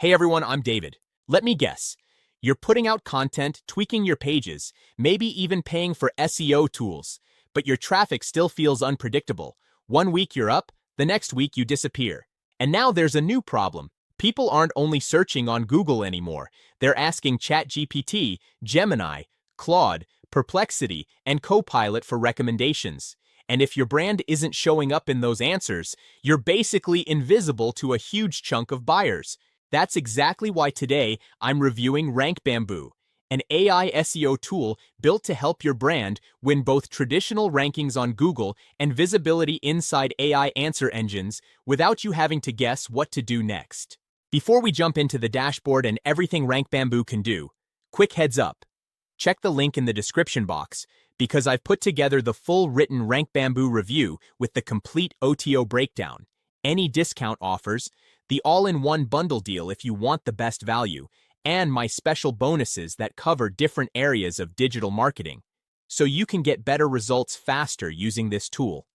Hey everyone, I'm David. Let me guess. You're putting out content, tweaking your pages, maybe even paying for SEO tools, but your traffic still feels unpredictable. One week you're up, the next week you disappear. And now there's a new problem. People aren't only searching on Google anymore. They're asking ChatGPT, Gemini, Claude, Perplexity, and Copilot for recommendations. And if your brand isn't showing up in those answers, you're basically invisible to a huge chunk of buyers. That's exactly why today I'm reviewing RankBamboo, an AI SEO tool built to help your brand win both traditional rankings on Google and visibility inside AI answer engines without you having to guess what to do next. Before we jump into the dashboard and everything RankBamboo can do, quick heads up. Check the link in the description box because I've put together the full written RankBamboo review with the complete OTO breakdown, any discount offers, the all-in-one bundle deal if you want the best value, and my special bonuses that cover different areas of digital marketing, so you can get better results faster using this tool.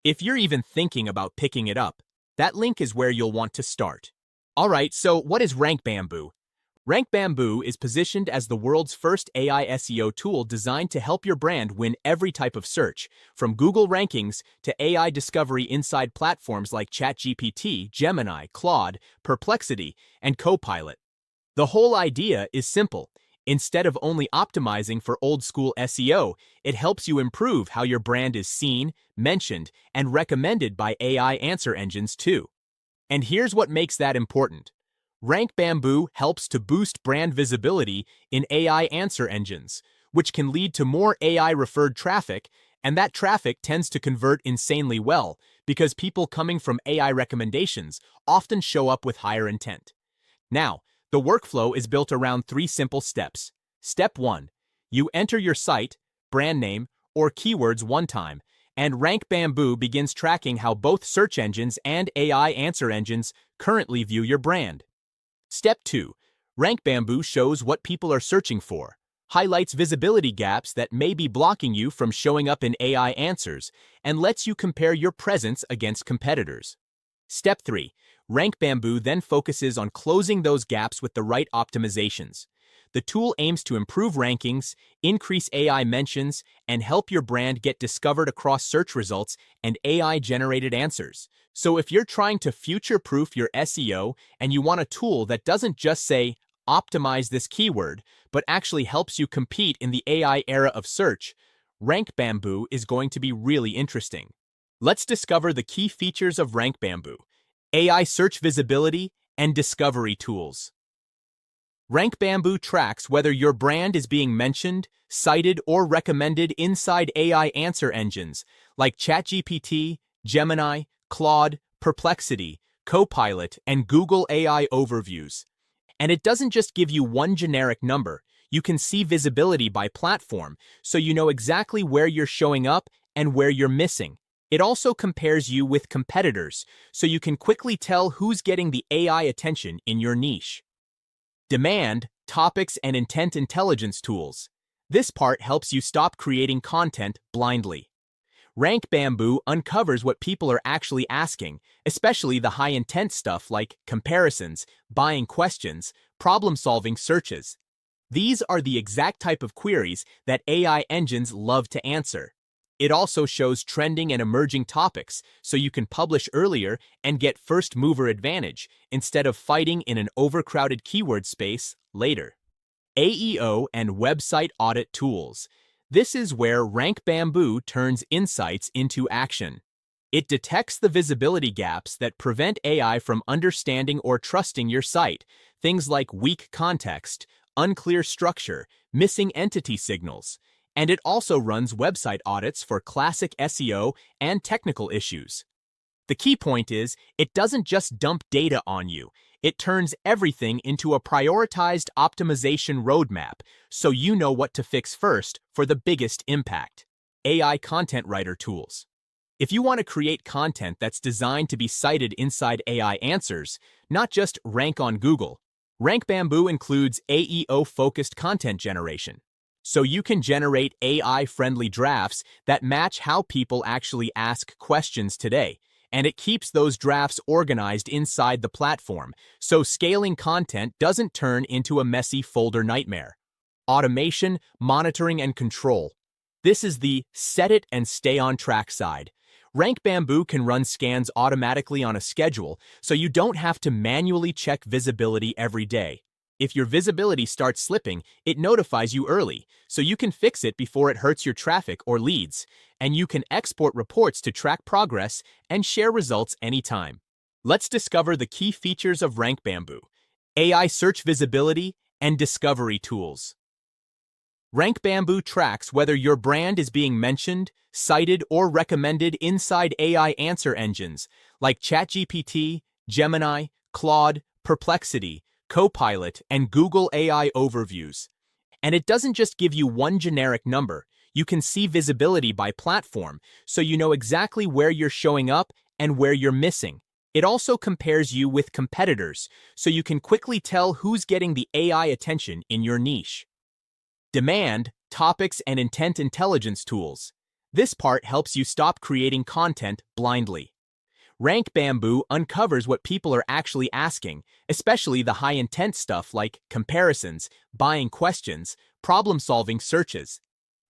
If you're even thinking about picking it up, that link is where you'll want to start. Alright, so what is RankBamboo? RankBamboo is positioned as the world's first AI SEO tool designed to help your brand win every type of search, from Google rankings to AI discovery inside platforms like ChatGPT, Gemini, Claude, Perplexity, and Copilot. The whole idea is simple. Instead of only optimizing for old-school SEO, it helps you improve how your brand is seen, mentioned, and recommended by AI answer engines too. And here's what makes that important. RankBamboo helps to boost brand visibility in AI answer engines, which can lead to more AI-referred traffic, and that traffic tends to convert insanely well because people coming from AI recommendations often show up with higher intent. Now, the workflow is built around 3 simple steps. Step 1. You enter your site, brand name, or keywords one time, and RankBamboo begins tracking how both search engines and AI answer engines currently view your brand. Step 2. RankBamboo shows what people are searching for, highlights visibility gaps that may be blocking you from showing up in AI answers, and lets you compare your presence against competitors. Step 3. RankBamboo then focuses on closing those gaps with the right optimizations. The tool aims to improve rankings, increase AI mentions, and help your brand get discovered across search results and AI-generated answers. So if you're trying to future-proof your SEO and you want a tool that doesn't just say, optimize this keyword, but actually helps you compete in the AI era of search, RankBamboo is going to be really interesting. Let's discover the key features of RankBamboo: AI search visibility and discovery tools. RankBamboo tracks whether your brand is being mentioned, cited, or recommended inside AI answer engines like ChatGPT, Gemini, Claude, Perplexity, Copilot, and Google AI overviews. And it doesn't just give you one generic number. You can see visibility by platform, so you know exactly where you're showing up and where you're missing. It also compares you with competitors, so you can quickly tell who's getting the AI attention in your niche. Demand, topics, and intent intelligence tools. This part helps you stop creating content blindly. RankBamboo uncovers what people are actually asking, especially the high-intent stuff like comparisons, buying questions, problem-solving searches. These are the exact type of queries that AI engines love to answer. It also shows trending and emerging topics, so you can publish earlier and get first-mover advantage instead of fighting in an overcrowded keyword space later. AEO and website audit tools. This is where RankBamboo turns insights into action. It detects the visibility gaps that prevent AI from understanding or trusting your site, things like weak context, unclear structure, missing entity signals. And it also runs website audits for classic SEO and technical issues. The key point is, it doesn't just dump data on you. It turns everything into a prioritized optimization roadmap, so you know what to fix first for the biggest impact. AI content writer tools. If you want to create content that's designed to be cited inside AI answers, not just rank on Google, RankBamboo includes AEO-focused content generation. So you can generate AI-friendly drafts that match how people actually ask questions today, and it keeps those drafts organized inside the platform, so scaling content doesn't turn into a messy folder nightmare. Automation, monitoring, and control. This is the set it and stay on track side. RankBamboo can run scans automatically on a schedule, so you don't have to manually check visibility every day. If your visibility starts slipping, it notifies you early, so you can fix it before it hurts your traffic or leads, and you can export reports to track progress and share results anytime. Let's discover the key features of RankBamboo: AI search visibility and discovery tools. RankBamboo tracks whether your brand is being mentioned, cited, or recommended inside AI answer engines like ChatGPT, Gemini, Claude, Perplexity, Copilot, and Google AI overviews. And it doesn't just give you one generic number. You can see visibility by platform, so you know exactly where you're showing up and where you're missing. It also compares you with competitors, so you can quickly tell who's getting the AI attention in your niche. Demand, topics, and intent intelligence tools. This part helps you stop creating content blindly. RankBamboo uncovers what people are actually asking, especially the high-intent stuff like comparisons, buying questions, problem-solving searches.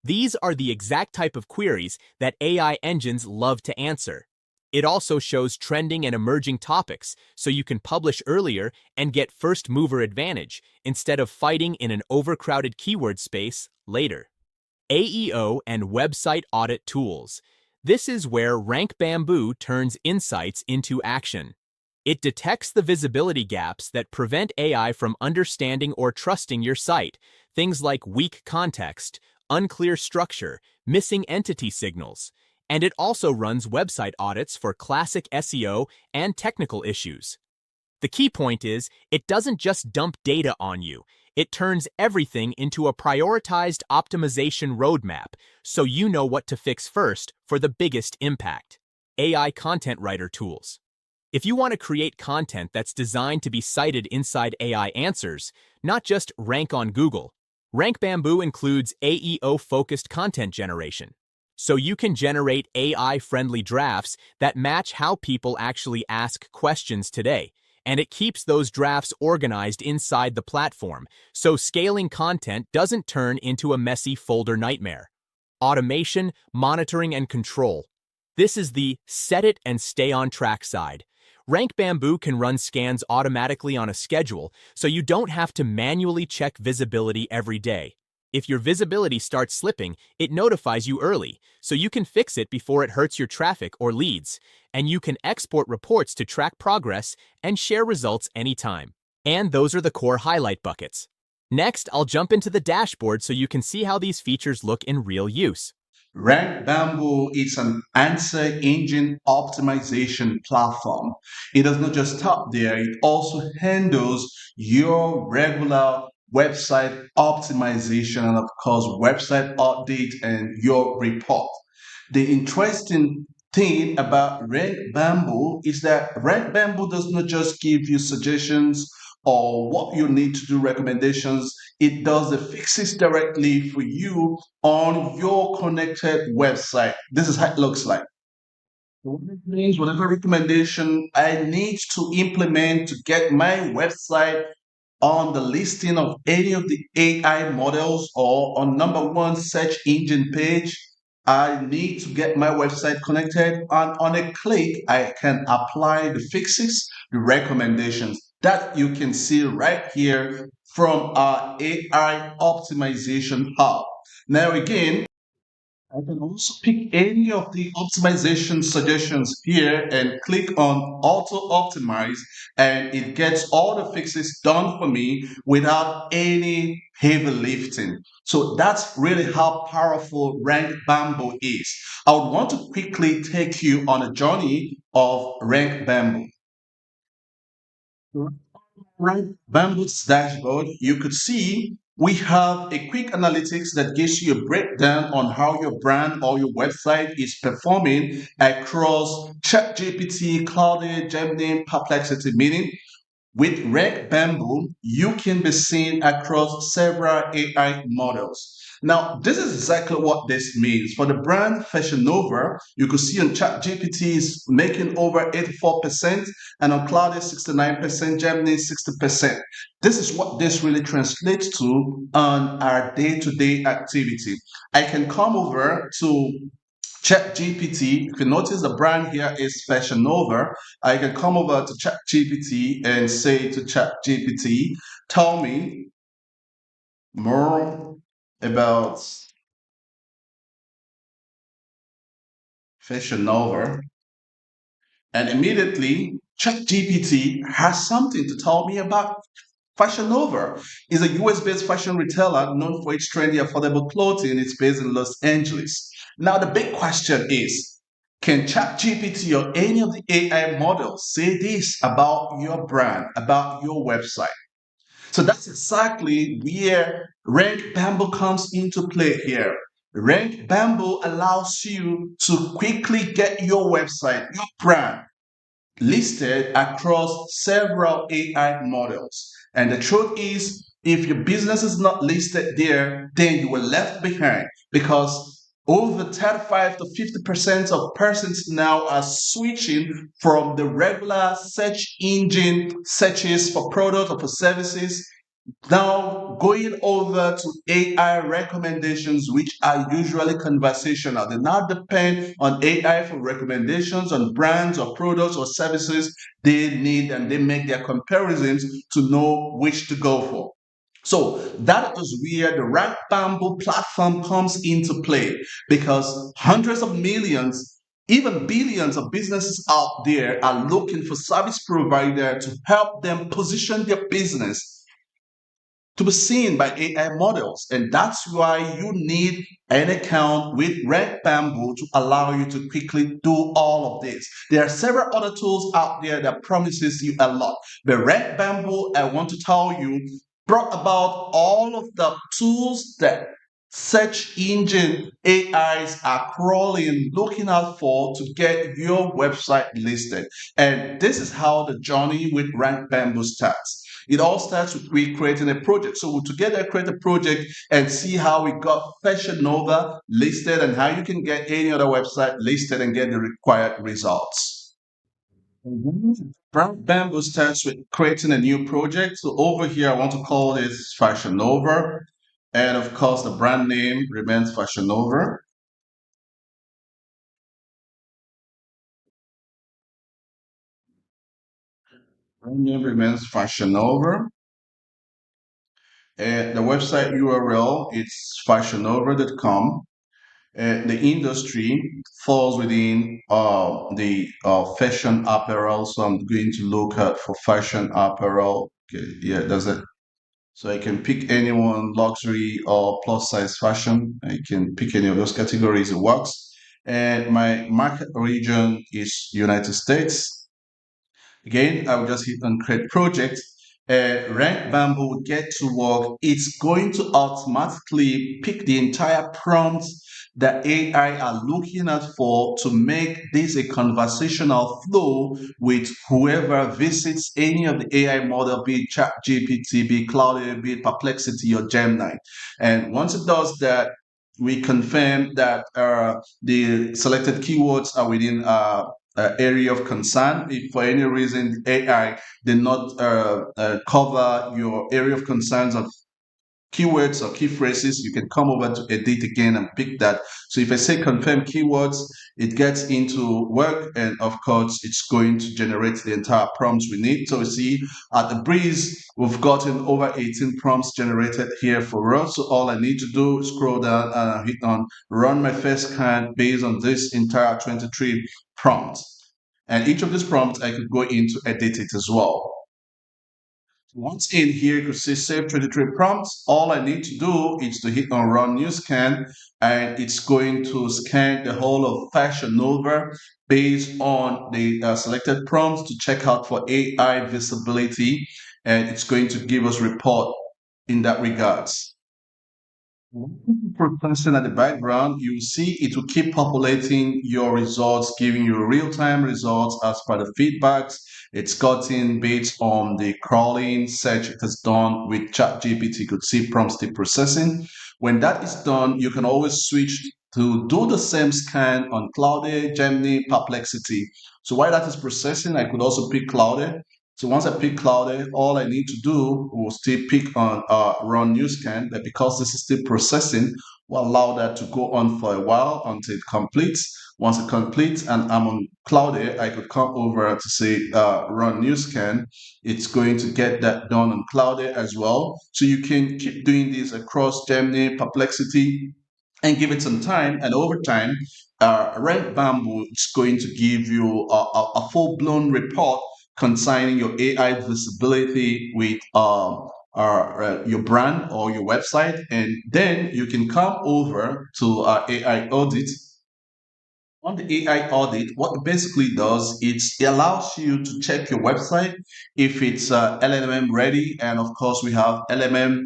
These are the exact type of queries that AI engines love to answer. It also shows trending and emerging topics, so you can publish earlier and get first-mover advantage instead of fighting in an overcrowded keyword space later. AEO and website audit tools. This is where RankBamboo turns insights into action. It detects the visibility gaps that prevent AI from understanding or trusting your site, things like weak context, unclear structure, missing entity signals. And it also runs website audits for classic SEO and technical issues. The key point is, it doesn't just dump data on you. It turns everything into a prioritized optimization roadmap, so you know what to fix first for the biggest impact. AI content writer tools. If you want to create content that's designed to be cited inside AI answers, not just rank on Google, RankBamboo includes AEO-focused content generation. So you can generate AI-friendly drafts that match how people actually ask questions today, and it keeps those drafts organized inside the platform, so scaling content doesn't turn into a messy folder nightmare. Automation, monitoring, and control. This is the set it and stay on track side. RankBamboo can run scans automatically on a schedule, so you don't have to manually check visibility every day. If your visibility starts slipping, it notifies you early, so you can fix it before it hurts your traffic or leads, and you can export reports to track progress and share results anytime. And those are the core highlight buckets. Next, I'll jump into the dashboard so you can see how these features look in real use. RankBamboo is an answer engine optimization platform. It does not just stop there, it also handles your regular website optimization and, of course, website update and your report. The interesting thing about RankBamboo is that RankBamboo does not just give you suggestions or what you need to do recommendations. It does the fixes directly for you on your connected website. This is how it looks like. What it means, whatever recommendation I need to implement to get my website on the listing of any of the AI models or on number one search engine page, I need to get my website connected. And on a click, I can apply the fixes, the recommendations that you can see right here from our AI optimization hub. Now, again, I can also pick any of the optimization suggestions here and click on auto optimize, and it gets all the fixes done for me without any heavy lifting. So that's really how powerful RankBamboo is. I would want to quickly take you on a journey of RankBamboo. Right, Bamboo's dashboard, you could see we have a quick analytics that gives you a breakdown on how your brand or your website is performing across ChatGPT, Claude, Gemini, Perplexity, meaning With RankBamboo, you can be seen across several AI models. Now, this is exactly what this means. For the brand Fashion Nova, you could see on ChatGPT is making over 84%, and on Claude is 69%, Gemini is 60%. This is what this really translates to on our day-to-day activity. I can come over to ChatGPT. If you notice the brand here is Fashion Nova, I can come over to ChatGPT and say to ChatGPT, tell me more about Fashion Nova. And immediately, ChatGPT has something to tell me about Fashion Nova. Is a US-based fashion retailer known for its trendy, affordable clothing. It's based in Los Angeles. Now, the big question is, can ChatGPT or any of the AI models say this about your brand, about your website? So that's exactly where RankBamboo comes into play here. RankBamboo allows you to quickly get your website, your brand, listed across several AI models. And the truth is, if your business is not listed there, then you were left behind because over 35 to 50% of persons now are switching from the regular search engine searches for product or for services, now, going over to AI recommendations, which are usually conversational. They now depend on AI for recommendations on brands or products or services they need, and they make their comparisons to know which to go for. So that is where the RankBamboo platform comes into play, because hundreds of millions, even billions of businesses out there are looking for service provider to help them position their business to be seen by AI models. And that's why you need an account with RankBamboo to allow you to quickly do all of this. There are several other tools out there that promises you a lot. But RankBamboo, I want to tell you, brought about all of the tools that search engine AIs are crawling, looking out for to get your website listed. And this is how the journey with RankBamboo starts. It all starts with we creating a project. So we'll together create a project and see how we got Fashion Nova listed and how you can get any other website listed and get the required results. RankBamboo starts with creating a new project. So over here, I want to call this Fashion Nova. And of course, the brand name remains Fashion Nova. Brand name remains Fashion Nova. And the website URL it's fashionnova.com. The industry falls within the fashion apparel, so I'm going to look at for fashion apparel. Okay, yeah, that's it. So I can pick anyone, luxury or plus size fashion. I can pick any of those categories. It works. And my market region is United States. Again, I will just hit on create project. RankBamboo will get to work. It's going to automatically pick the entire prompts that AI are looking at for to make this a conversational flow with whoever visits any of the AI model, be it ChatGPT, be it Claude, be it Perplexity or Gemini. And once it does that, we confirm that the selected keywords are within area of concern. If for any reason AI did not cover your area of concerns of keywords or key phrases, you can come over to edit again and pick that. So if I say confirm keywords, it gets into work, and of course it's going to generate the entire prompts we need. So you see at the breeze, we've gotten over 18 prompts generated here for us. So all I need to do is scroll down and hit on run my first scan based on this entire 23 prompts. And each of these prompts I could go into edit it as well. Once in here, you could see save 23 prompts. All I need to do is to hit on run new scan, and it's going to scan the whole of Fashion Nova based on the selected prompts to check out for AI visibility, and it's going to give us report in that regards. Processing at the background, you see it will keep populating your results, giving you real-time results as per the feedbacks it's gotten based on the crawling search it has done with ChatGPT. You could see prompt still processing. When that is done, you can always switch to do the same scan on Claude, Gemini, Perplexity. So while that is processing, I could also pick Claude. So once I pick Claude, all I need to do will still pick on run new scan, but because this is still processing, will allow that to go on for a while until it completes. Once it completes and I'm on Claude, I could come over to say run new scan. It's going to get that done on Claude as well. So you can keep doing this across Gemini, Perplexity, and give it some time. And over time, RankBamboo is going to give you a full-blown report concerning your AI visibility with your brand or your website. And then you can come over to AI audit. On the AI audit, what it basically does, it allows you to check your website if it's LLM ready. And of course, we have LLM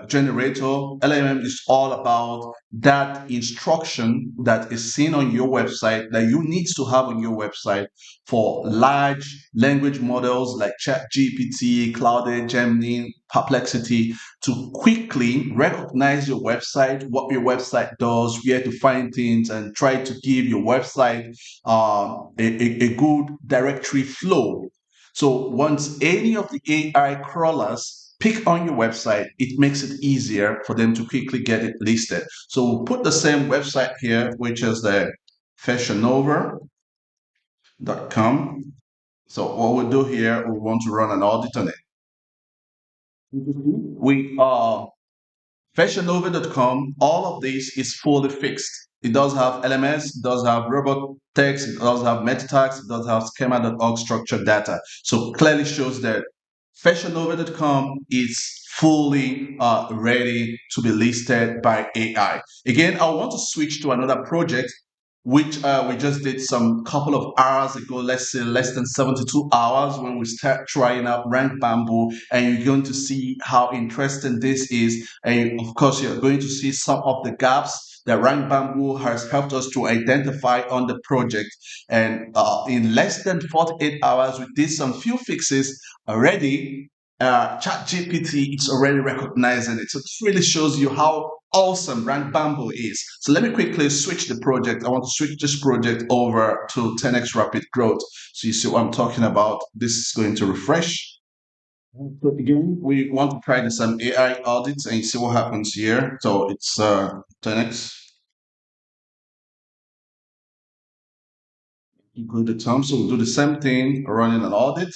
generator. LLM is all about that instruction that is seen on your website that you need to have on your website for large language models like ChatGPT, Claude, Gemini, Perplexity to quickly recognize your website, what your website does, where to find things, and try to give your website a good directory flow. So once any of the AI crawlers pick on your website, it makes it easier for them to quickly get it listed. So we'll put the same website here, which is the fashionover.com. So what we'll do here, we want to run an audit on it. We fashionover.com, all of this is fully fixed. It does have LMS, it does have robot text, it does have meta tags, it does have schema.org structured data. So clearly shows that fashionover.com is fully ready to be listed by AI. Again, I want to switch to another project which we just did some couple of hours ago, let's say less than 72 hours when we start trying out RankBamboo, and you're going to see how interesting this is. And of course, you're going to see some of the gaps that RankBamboo has helped us to identify on the project. And in less than 48 hours, we did some few fixes already. ChatGPT is already recognizing it. So it really shows you how awesome RankBamboo is. So let me quickly switch the project. I want to switch this project over to 10x Rapid Growth. So you see what I'm talking about. This is going to refresh. So again, we want to try the some AI audits and see what happens here. So it's 10x. Equal the term. So we'll do the same thing, running an audit.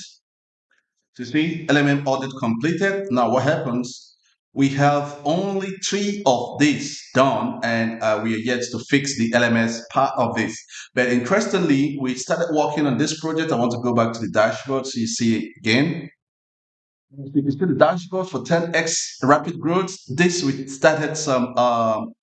So see, LMM audit completed. Now what happens? We have only 3 of these done, and we are yet to fix the LMS part of this. But interestingly, we started working on this project. I want to go back to the dashboard so you see it again. You can see the dashboard for 10x rapid growth. This we started some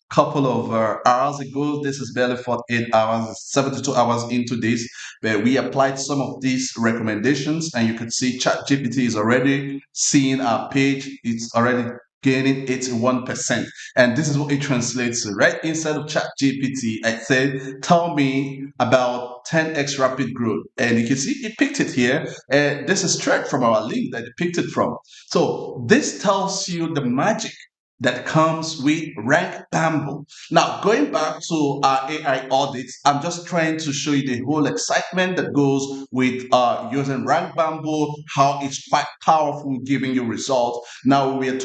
couple of hours ago. This is barely 48 hours, 72 hours into this, but we applied some of these recommendations, and you can see ChatGPT is already seeing our page. It's already gaining 81%. And this is what it translates to. Right inside of ChatGPT, I said, tell me about 10x rapid growth. And you can see it picked it here. And this is straight from our link that it picked it from. So this tells you the magic that comes with RankBamboo. Now, going back to our AI audits, I'm just trying to show you the whole excitement that goes with using RankBamboo, how it's quite powerful, giving you results. Now, we are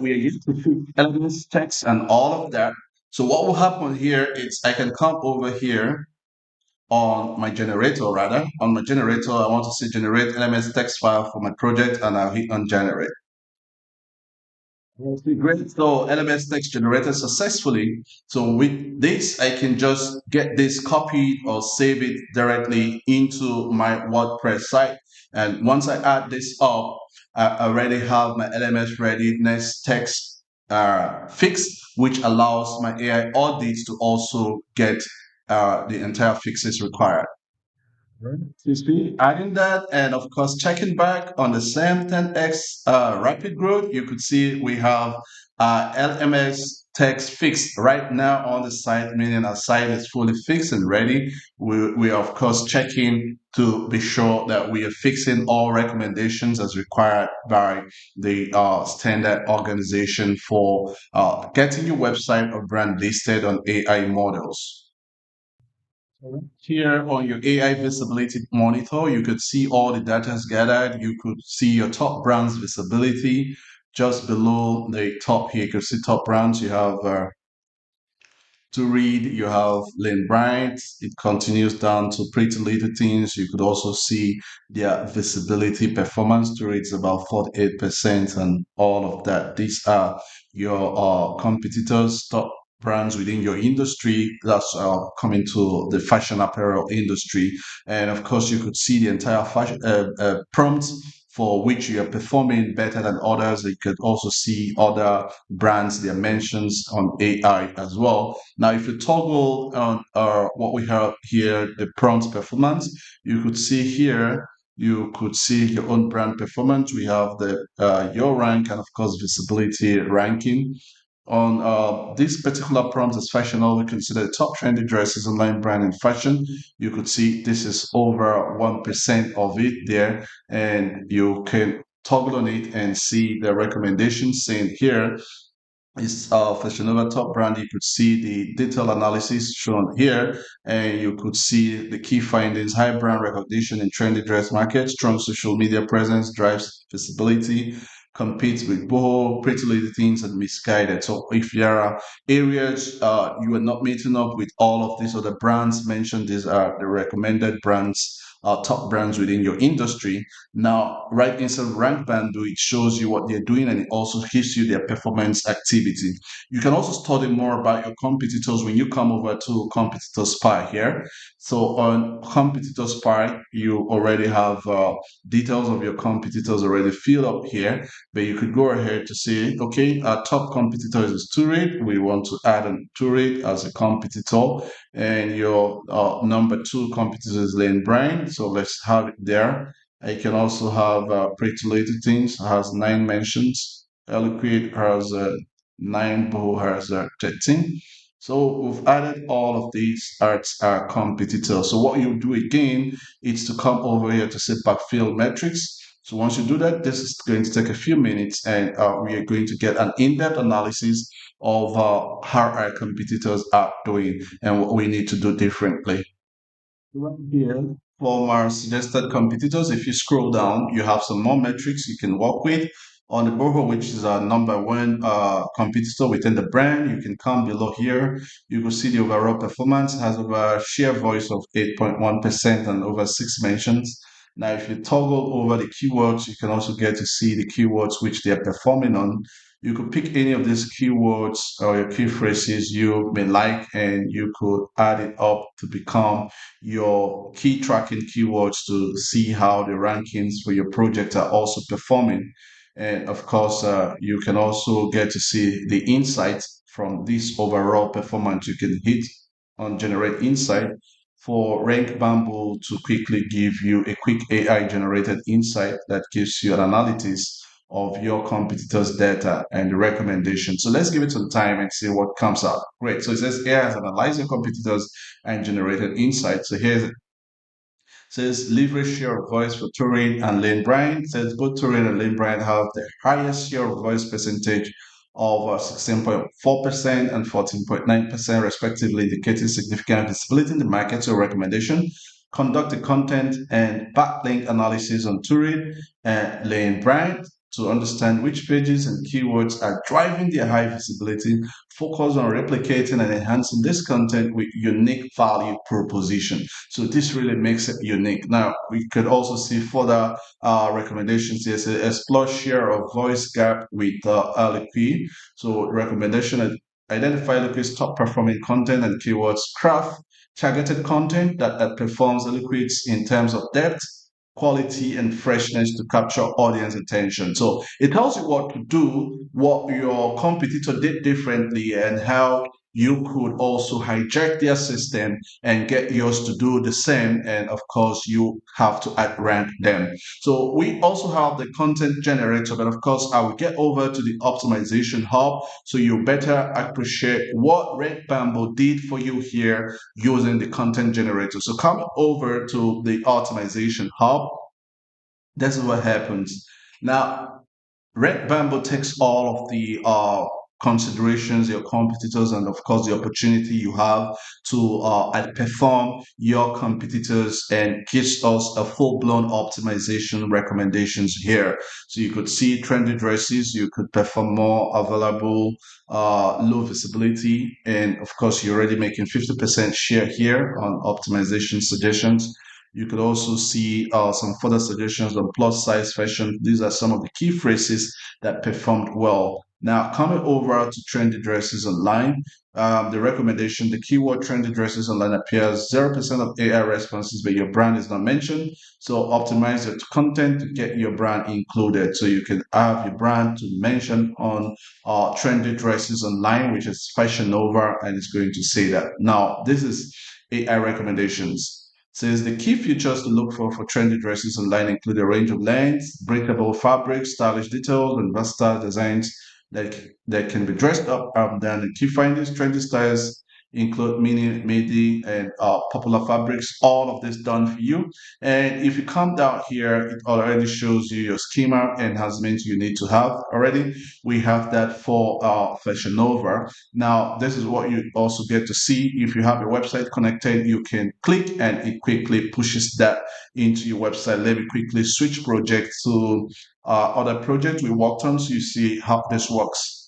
used to fix elements, text, and all of that. So what will happen here is I can come over here on my generator rather. On my generator, I want to see generate LMS text file for my project, and I'll hit on generate. Okay, great. So LMS text generated successfully. So with this, I can just get this copied or save it directly into my WordPress site. And once I add this up, I already have my LMS readiness text fixed, which allows my AI audits to also get the entire fixes required. You see, adding that, and of course, checking back on the same 10x rapid growth, you could see we have LMS text fixed right now on the site, meaning our site is fully fixed and ready. We are, of course, checking to be sure that we are fixing all recommendations as required by the standard organization for getting your website or brand listed on AI models. Here on your AI visibility monitor, you could see all the data is gathered. You could see your top brands visibility. Just below the top here, you can see top brands. You have to read, you have Lane Bryant. It continues down to Pretty Little Things. You could also see their visibility performance to read is about 48% and all of that. These are your competitors, top brands within your industry that's coming to the fashion apparel industry. And of course, you could see the entire fashion prompt for which you are performing better than others. You could also see other brands, their mentions on AI as well. Now, if you toggle on what we have here, the prompt performance, you could see here, you could see your own brand performance. We have the your rank and of course visibility ranking. On this particular prompt as fashionable, we consider the top trendy dresses online brand in fashion. You could see this is over 1% of it there, and you can toggle on it and see the recommendations saying here is Fashion Nova top brand. You could see the detailed analysis shown here, and you could see the key findings: high brand recognition in trendy dress market, strong social media presence drives visibility, competes with boho, pretty little things, and misguided. So if there are areas you are not meeting up with all of these other brands mentioned, these are the recommended brands. Top brands within your industry. Now, right inside RankBamboo, it shows you what they're doing and it also gives you their performance activity. You can also study more about your competitors when you come over to Competitor Spy here. So on Competitor Spy, you already have details of your competitors already filled up here, but you could go ahead to say, okay, our top competitor is Tourid. We want to add a Tourid as a competitor, and your number two competitor is Lane Bryan. So let's have it there. I can also have Pretty Little Things has 9 mentions. Eloquate has 9. Boho has 13. So we've added all of these as our competitors. So what you do again is to come over here to say backfill metrics. So once you do that, this is going to take a few minutes, and we are going to get an in-depth analysis of how our competitors are doing and what we need to do differently. Right here, for our suggested competitors, if you scroll down, you have some more metrics you can work with. On the Boho, which is our number one competitor within the brand, you can come below here. You will see the overall performance has over share voice of 8.1% and over 6 mentions. Now, if you toggle over the keywords, you can also get to see the keywords which they are performing on. You could pick any of these keywords or your key phrases you may like, and you could add it up to become your key tracking keywords to see how the rankings for your project are also performing. And of course, you can also get to see the insights from this overall performance. You can hit on generate insight for RankBamboo to quickly give you a quick AI generated insight that gives you an analysis of your competitors' data and the recommendation. So let's give it some time and see what comes out. Great. So it says AI has analyzed your competitors and generated insights. So here's it. Says leverage share of voice for Turing and Lane Bryant. Says both Turing and Lane Bryant have the highest share of voice percentage of 16.4% and 14.9% respectively, indicating significant visibility in the market. So recommendation: conduct the content and backlink analysis on Turing and Lane Bryant to understand which pages and keywords are driving their high visibility. Focus on replicating and enhancing this content with unique value proposition. So this really makes it unique. Now, we could also see further recommendations here. So explore share of voice gap with LP. So recommendation: identify Liquid's top performing content and keywords, craft targeted content that performs Liquids in terms of depth, quality, and freshness to capture audience attention. So it tells you what to do, what your competitor did differently, and how you could also hijack their system and get yours to do the same. And of course, you have to outrank them. So we also have the content generator, but of course, I will get over to the optimization hub so you better appreciate what RankBamboo did for you here using the content generator. So come over to the optimization hub. This is what happens. Now, Red Bamboo takes all of the considerations, your competitors, and of course the opportunity you have to outperform your competitors and gives us a full-blown optimization recommendations here. So you could see trendy dresses, you could perform more available, low visibility, and of course you're already making 50% share here on optimization suggestions. You could also see some further suggestions on plus size fashion. These are some of the key phrases that performed well. Now, coming over to trendy dresses online, the recommendation, the keyword trendy dresses online appears 0% of AI responses, but your brand is not mentioned. So optimize your content to get your brand included. So you can have your brand to mention on trendy dresses online, which is Fashion Nova, and it's going to say that. Now, this is AI recommendations. Says the key features to look for trendy dresses online include a range of lengths, breathable fabrics, stylish details, and versatile designs that can be dressed up and down. The key findings, trendy styles include midi, and popular fabrics. All of this done for you. And if you come down here, it already shows you your schema enhancements you need to have already. We have that for Fashion Nova. Now, this is what you also get to see. If you have your website connected, you can click and it quickly pushes that into your website. Let me quickly switch project to other project we worked on so you see how this works.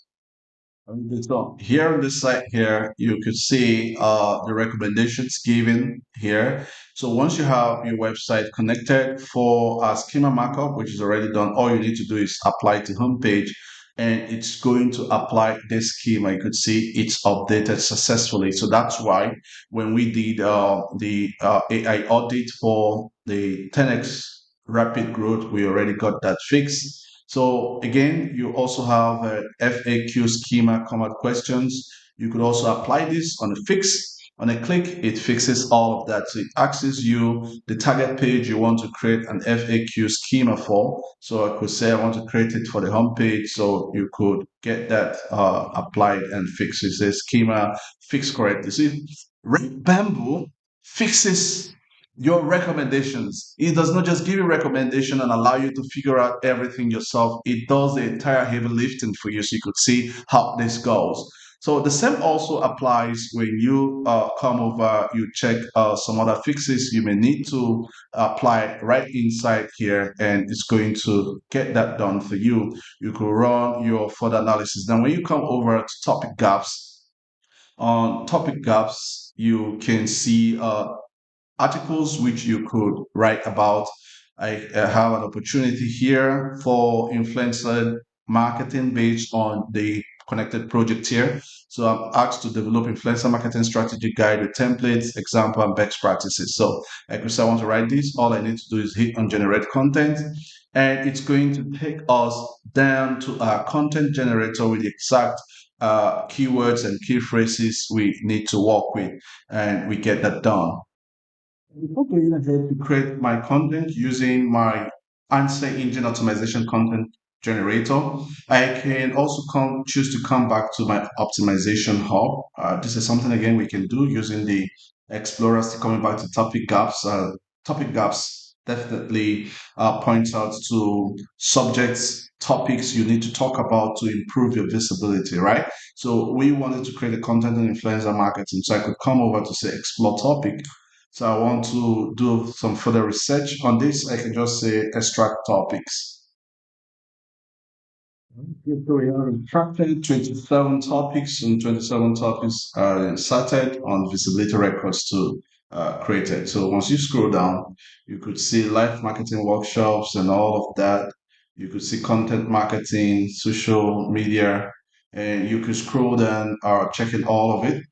So here on this side here, you could see the recommendations given here. So once you have your website connected for a schema markup, which is already done, all you need to do is apply to homepage and it's going to apply this schema. You could see it's updated successfully. So that's why when we did the AI audit for the 10x rapid growth, we already got that fixed. So again, you also have FAQ schema command questions. You could also apply this on a fix. On a click, it fixes all of that. So it asks you the target page you want to create an FAQ schema for. So I could say I want to create it for the home page. So you could get that applied and fixes the schema fixed correctly. See, Bamboo fixes your recommendations. It does not just give you recommendation and allow you to figure out everything yourself. It does the entire heavy lifting for you so you could see how this goes. So the same also applies when you come over, you check some other fixes you may need to apply right inside here, and it's going to get that done for you. You could run your further analysis. Then when you come over to topic gaps, on topic gaps, you can see articles which you could write about. I have an opportunity here for influencer marketing based on the connected project here. So I'm asked to develop influencer marketing strategy guide with templates, example, and best practices. So I could say I want to write this. All I need to do is hit on generate content, and it's going to take us down to our content generator with the exact keywords and key phrases we need to work with, and we get that done. Before going ahead to create my content using my answer engine optimization content generator, I can also choose to come back to my optimization hub. This is something again we can do using the explorers. Coming back to topic gaps. Topic gaps definitely points out to subjects, topics you need to talk about to improve your visibility, right? So we wanted to create a content and influencer marketing. So I could come over to say explore topic. So I want to do some further research on this. I can just say extract topics. So we have extracted 27 topics, and 27 topics are inserted on visibility records to created. So once you scroll down, you could see live marketing workshops and all of that. You could see content marketing, social media, and you could scroll down checking all of it.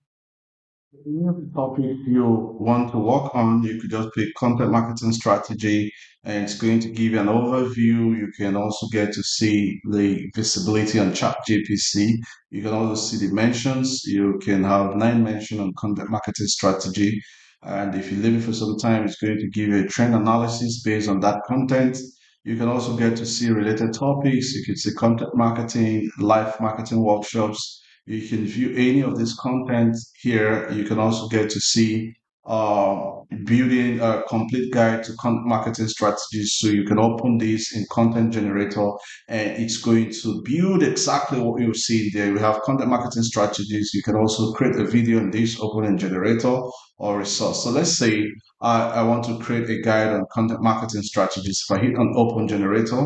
Any of the topic you want to work on, you could just pick content marketing strategy, and it's going to give you an overview. You can also get to see the visibility on ChatGPT. You can also see the mentions. You can have 9 mention on content marketing strategy. And if you leave it for some time, it's going to give you a trend analysis based on that content. You can also get to see related topics. You can see content marketing, live marketing workshops. You can view any of this content here. You can also get to see building a complete guide to content marketing strategies. So you can open this in content generator and it's going to build exactly what you see there. We have content marketing strategies. You can also create a video in this open generator or resource. So let's say I want to create a guide on content marketing strategies. If I hit on open generator,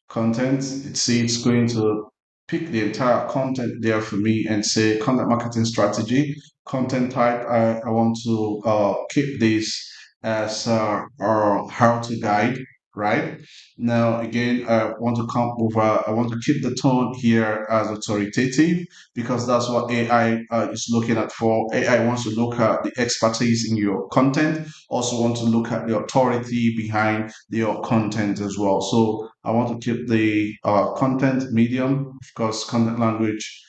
content, see it's going to pick the entire content there for me and say content marketing strategy, content type. I want to keep this as how to guide, right? Now, again, I want to come over, I want to keep the tone here as authoritative because that's what AI is looking at for. AI wants to look at the expertise in your content, also want to look at the authority behind your content as well. So I want to keep the content medium, of course, content language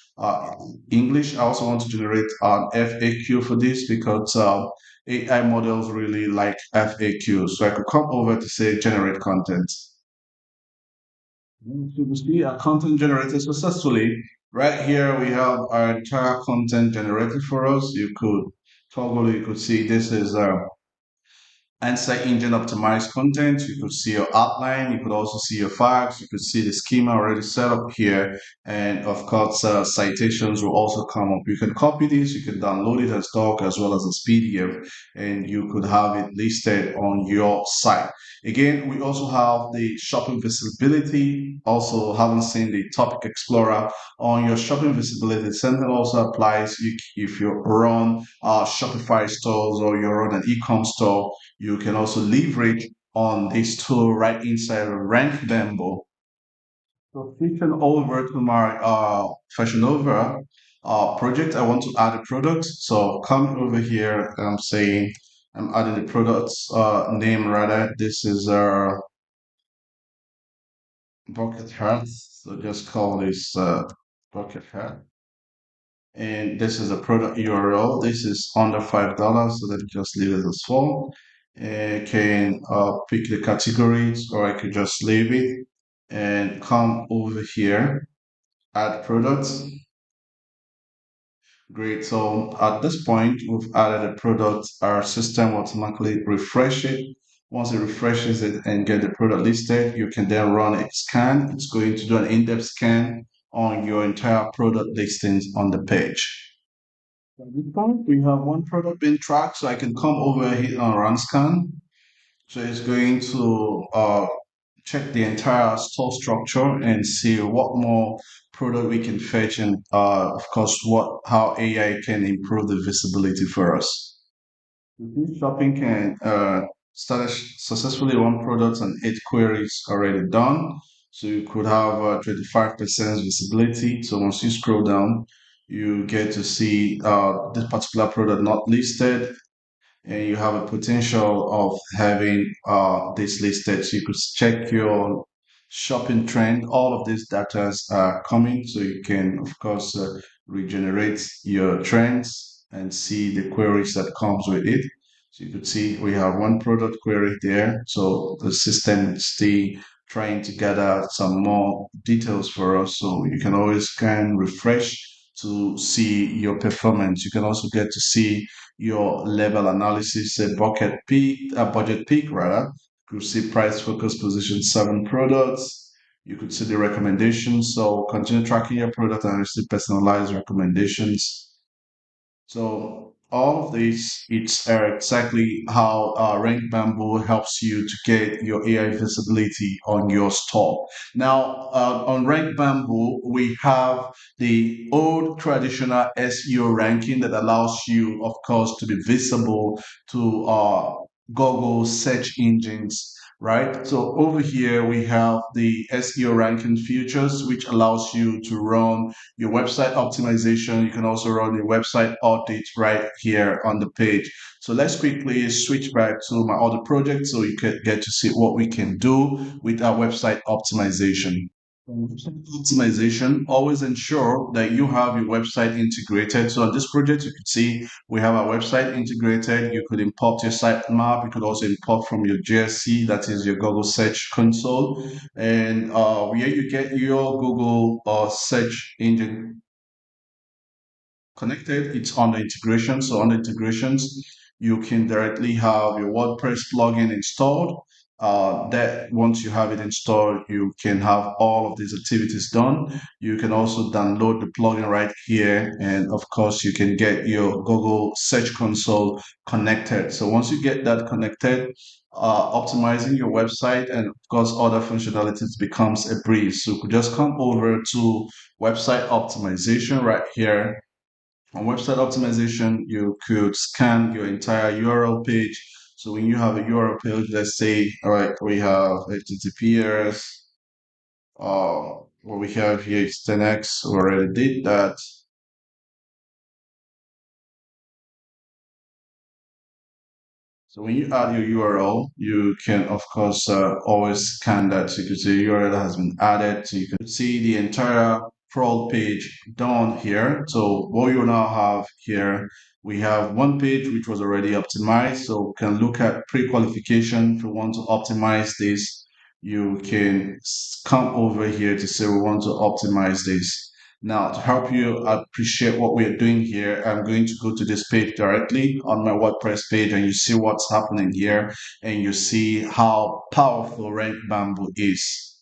English. I also want to generate an FAQ for this because AI models really like FAQs. So I could come over to say generate content. You see our content generated successfully. Right here, we have our entire content generated for us. You could toggle, you could see this is answer engine optimized content. You could see your outline. You could also see your facts. You could see the schema already set up here. And of course, citations will also come up. You can copy this. You can download it as doc as well as as PDF, and you could have it listed on your site. Again, we also have the shopping visibility. Also, haven't seen the topic explorer on your shopping visibility. Same thing also applies if you run Shopify stores or you run an e-com store. You can also leverage on this tool right inside of RankBamboo. So switching over to my Fashion Over project, I want to add a product. So come over here, I'm saying I'm adding the product's name rather. This is bucket hat. So just call this bucket hat. And this is a product URL. This is under $5, so let me just leave it as full. I can pick the categories, or I could just leave it and come over here, add products. Great. So at this point, we've added a product. Our system automatically refresh it. Once it refreshes it and get the product listed, you can then run a scan. It's going to do an in-depth scan on your entire product listings on the page. At this point, we have one product being tracked, so I can come over here on run scan. So it's going to check the entire store structure and see what more product we can fetch, and of course, what how AI can improve the visibility for us. This shopping can start successfully one product and 8 queries already done. So you could have 25% visibility. So once you scroll down, you get to see this particular product not listed, and you have a potential of having this listed. So you could check your shopping trend. All of these data are coming, so you can, of course, regenerate your trends and see the queries that comes with it. So you could see we have one product query there. So the system is still trying to gather some more details for us. So you can always scan, refresh to see your performance. You can also get to see your level analysis, a bucket peak, a budget peak rather. You could see price focus position 7 products. You could see the recommendations. So continue tracking your product and receive personalized recommendations. So all of this, it's exactly how RankBamboo helps you to get your AI visibility on your store. Now, on RankBamboo, we have the old traditional SEO ranking that allows you, of course, to be visible to Google search engines. right? So over here we have the SEO ranking features, which allows you to run your website optimization. You can also run your website audit right here on the page. So let's quickly switch back to my other project so you can get to see what we can do with our website optimization. Website optimization, always ensure that you have your website integrated. So on this project, you can see we have our website integrated. You could import your sitemap. You could also import from your GSC, that is your Google Search Console, and where you get your Google search engine connected. It's on the integration. So on the integrations, you can directly have your WordPress plugin installed. That once you have it installed, you can have all of these activities done. You can also download the plugin right here. And of course, you can get your Google Search Console connected. So once you get that connected, optimizing your website and of course other functionalities becomes a breeze. So you could just come over to website optimization right here. On website optimization, you could scan your entire URL page. So when you have a URL page, let's say, all right, we have HTTPS, what we have here is 10x, we already did that. So when you add your URL, you can, of course, always scan that. So you can see URL has been added. So you can see the entire crawl page done here. So what you now have here, we have one page which was already optimized. So we can look at pre-qualification. If you want to optimize this, you can come over here to say we want to optimize this. Now, to help you appreciate what we're doing here, I'm going to go to this page directly on my WordPress page, and you see what's happening here, and you see how powerful RankBamboo is.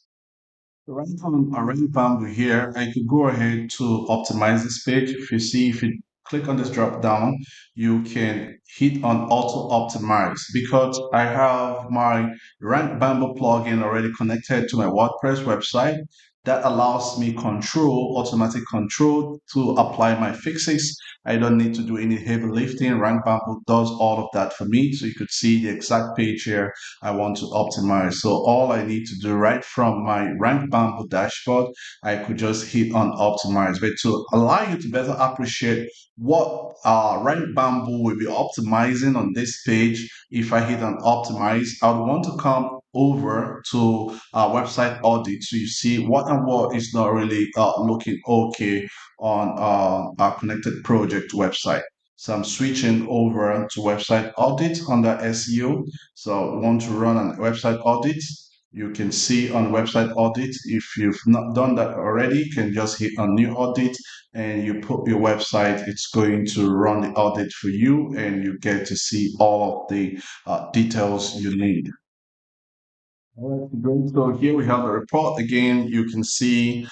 Right on RankBamboo here, I could go ahead to optimize this page. If you see, if you click on this drop down, you can hit on auto optimize because I have my RankBamboo plugin already connected to my WordPress website. That allows me automatic control to apply my fixes. I don't need to do any heavy lifting. RankBamboo does all of that for me. So you could see the exact page here I want to optimize. So all I need to do right from my RankBamboo dashboard, I could just hit on optimize. But to allow you to better appreciate what RankBamboo will be optimizing on this page, if I hit on optimize, I would want to come over to website audit so you see what and what is not really looking okay on our connected project website. So I'm switching over to website audit under SEO. So we want to run an website audit. You can see on website audit, if you've not done that already, you can just hit on new audit and you put your website. It's going to run the audit for you and you get to see all of the details you need. All right, great. So here we have the report. Again, you can see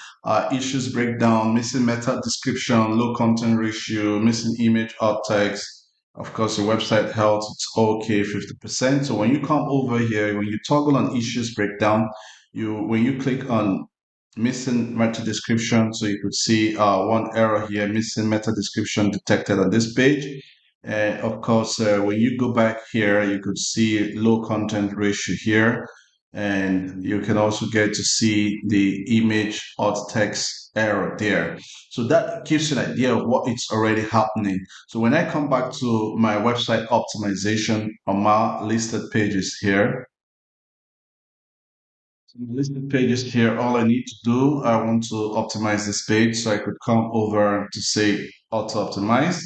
issues breakdown, missing meta description, low content ratio, missing image alt text. Of course, your website health, it's okay, 50%. So when you come over here, when you toggle on issues breakdown, when you click on missing meta description, so you could see one error here, missing meta description detected on this page. And of course, when you go back here, you could see low content ratio here and you can also get to see the image alt text error there. So that gives you an idea of what is already happening. So when I come back to my website optimization on my listed pages here, so the listed pages here, all I need to do, I want to optimize this page. So I could come over to say auto optimize.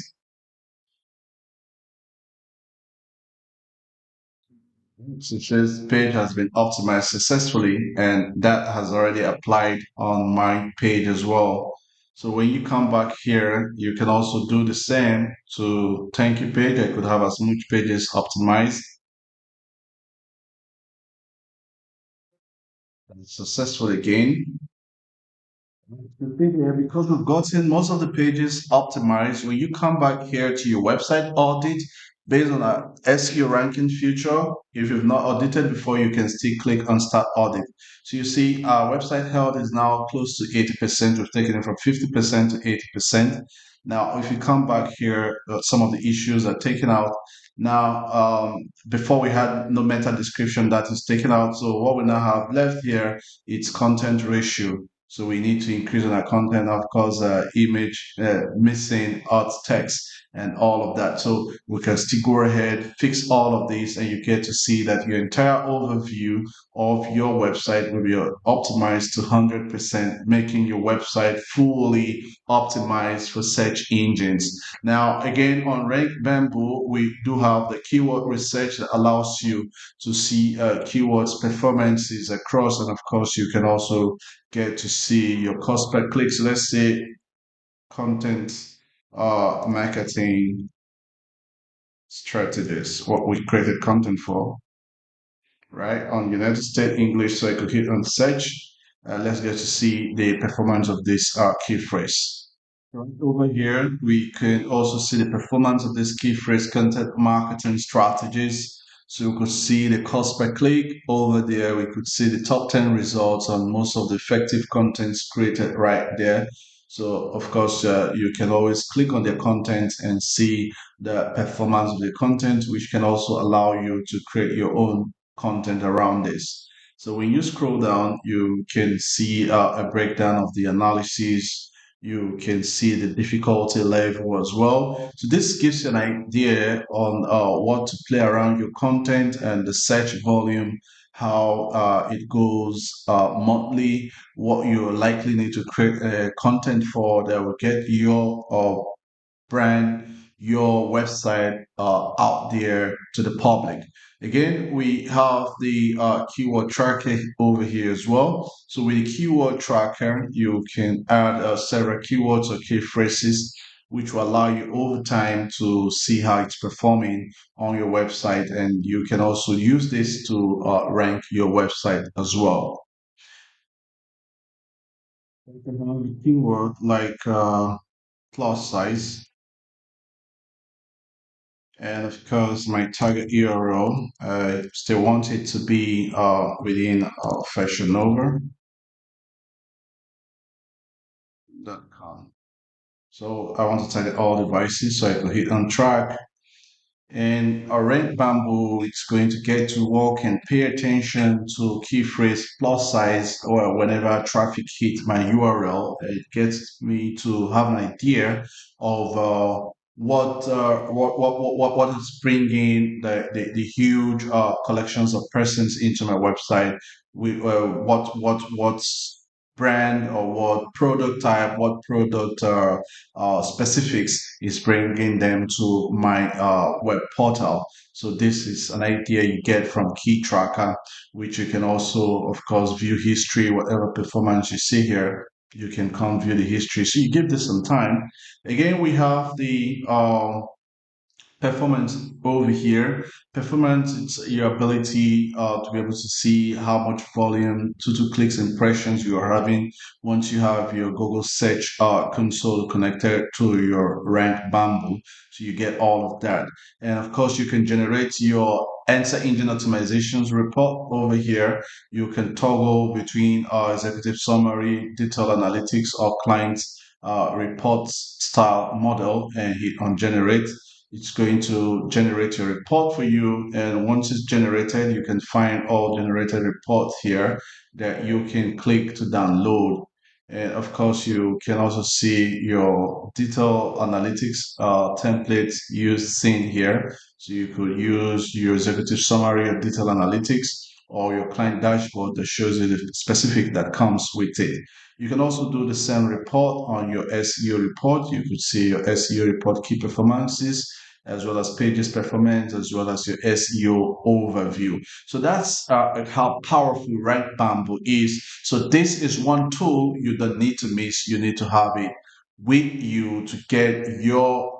So this page has been optimized successfully, and that has already applied on my page as well. So when you come back here, you can also do the same to thank you page. I could have as much pages optimized and successful again. The thing here, because we've gotten most of the pages optimized, when you come back here to your website audit, based on our SEO ranking feature, if you've not audited before, you can still click on start audit. So you see our website health is now close to 80%. We've taken it from 50% to 80%. Now, if you come back here, some of the issues are taken out. Now, before we had no meta description that is taken out. So what we now have left here is content ratio. So we need to increase on our content, of course, image, missing, alt text, and all of that. So we can still go ahead, fix all of these, and you get to see that your entire overview of your website will be optimized to 100%, making your website fully optimized for search engines. Now, again, on RankBamboo, we do have the keyword research that allows you to see keywords performances across, and of course, you can also get to see your cost per click. So let's say content marketing strategies, what we created content for, right? On United States English, so I could hit on search. Let's get to see the performance of this key phrase. Right over here, we can also see the performance of this key phrase content marketing strategies. So we could see the cost per click over there. We could see the top 10 results on most of the effective contents created right there. So of course, you can always click on the content and see the performance of the content, which can also allow you to create your own content around this. So when you scroll down, you can see a breakdown of the analysis. You can see the difficulty level as well. So this gives you an idea on what to play around your content and the search volume, how it goes monthly, what you likely need to create content for that will get your brand, your website out there to the public. Again, we have the keyword tracker over here as well. So with the keyword tracker, you can add several keywords or key phrases, which will allow you over time to see how it's performing on your website. And you can also use this to rank your website as well. You can have a keyword like class size. And of course, my target URL, I still want it to be within fashionover.com. So I want to target all devices, so I can hit on track. And our RankBamboo is going to get to work and pay attention to key phrase plus size, or whenever traffic hits my URL, it gets me to have an idea of what is bringing the huge collections of persons into my website. What's brand or what product type, what product specifics is bringing them to my web portal. So this is an idea you get from Key Tracker, which you can also, of course, view history, whatever performance you see here. You can come view the history. So you give this some time. Again, we have the performance over here. Performance, it's your ability to be able to see how much volume, to clicks, impressions you are having once you have your Google Search console connected to your RankBamboo. So you get all of that. And of course, you can generate your answer engine optimizations report over here. You can toggle between executive summary, detailed analytics, or client reports style model and hit on generate. It's going to generate your report for you. And once it's generated, you can find all generated reports here that you can click to download. And of course, you can also see your detailed analytics templates used seen here. So you could use your executive summary or detailed analytics or your client dashboard that shows you the specific that comes with it. You can also do the same report on your SEO report. You could see your SEO report key performances, as well as pages performance, as well as your SEO overview. So that's how powerful RankBamboo is. So this is one tool you don't need to miss. You need to have it with you to get your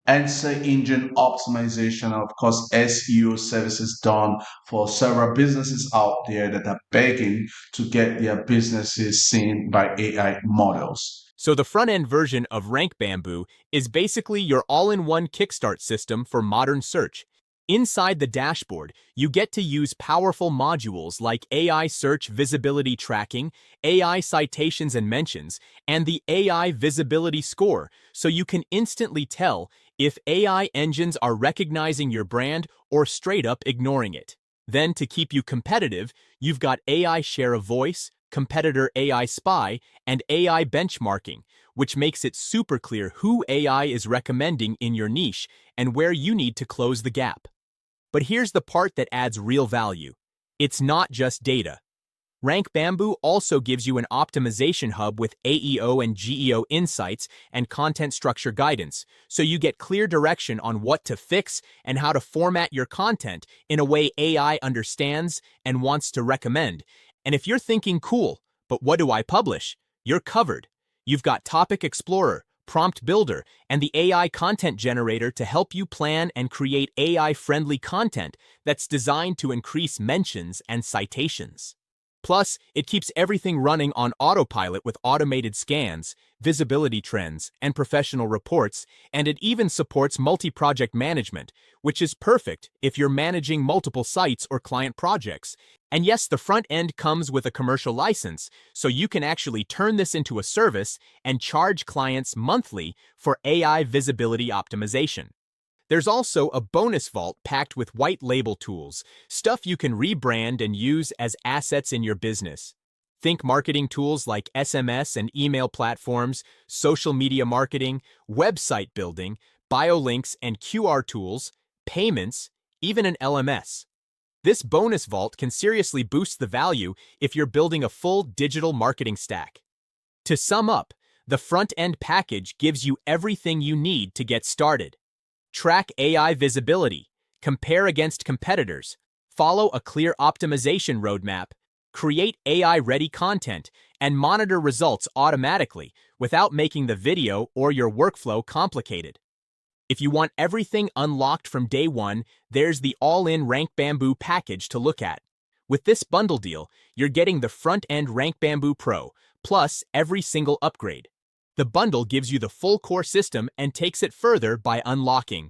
answer engine optimization, and of course SEO services done for several businesses out there that are begging to get their businesses seen by AI models. So the front-end version of RankBamboo is basically your all-in-one kickstart system for modern search. Inside the dashboard, you get to use powerful modules like AI Search Visibility Tracking, AI Citations and Mentions, and the AI Visibility Score, so you can instantly tell if AI engines are recognizing your brand or straight up ignoring it. Then, to keep you competitive, you've got AI Share of Voice, Competitor AI Spy, and AI Benchmarking, which makes it super clear who AI is recommending in your niche and where you need to close the gap. But here's the part that adds real value. It's not just data. RankBamboo also gives you an optimization hub with AEO and GEO insights and content structure guidance, so you get clear direction on what to fix and how to format your content in a way AI understands and wants to recommend. And if you're thinking, cool, but what do I publish? You're covered. You've got Topic Explorer, Prompt Builder, and the AI Content Generator to help you plan and create AI-friendly content that's designed to increase mentions and citations. Plus, it keeps everything running on autopilot with automated scans, visibility trends, and professional reports, and it even supports multi-project management, which is perfect if you're managing multiple sites or client projects. And yes, the front end comes with a commercial license, so you can actually turn this into a service and charge clients monthly for AI visibility optimization. There's also a bonus vault packed with white label tools, stuff you can rebrand and use as assets in your business. Think marketing tools like SMS and email platforms, social media marketing, website building, biolinks and QR tools, payments, even an LMS. This bonus vault can seriously boost the value if you're building a full digital marketing stack. To sum up, the front-end package gives you everything you need to get started. Track AI visibility, compare against competitors, follow a clear optimization roadmap, create AI-ready content, and monitor results automatically without making the video or your workflow complicated. If you want everything unlocked from day one, there's the all-in RankBamboo package to look at. With this bundle deal, you're getting the front-end RankBamboo Pro, plus every single upgrade. The bundle gives you the full core system and takes it further by unlocking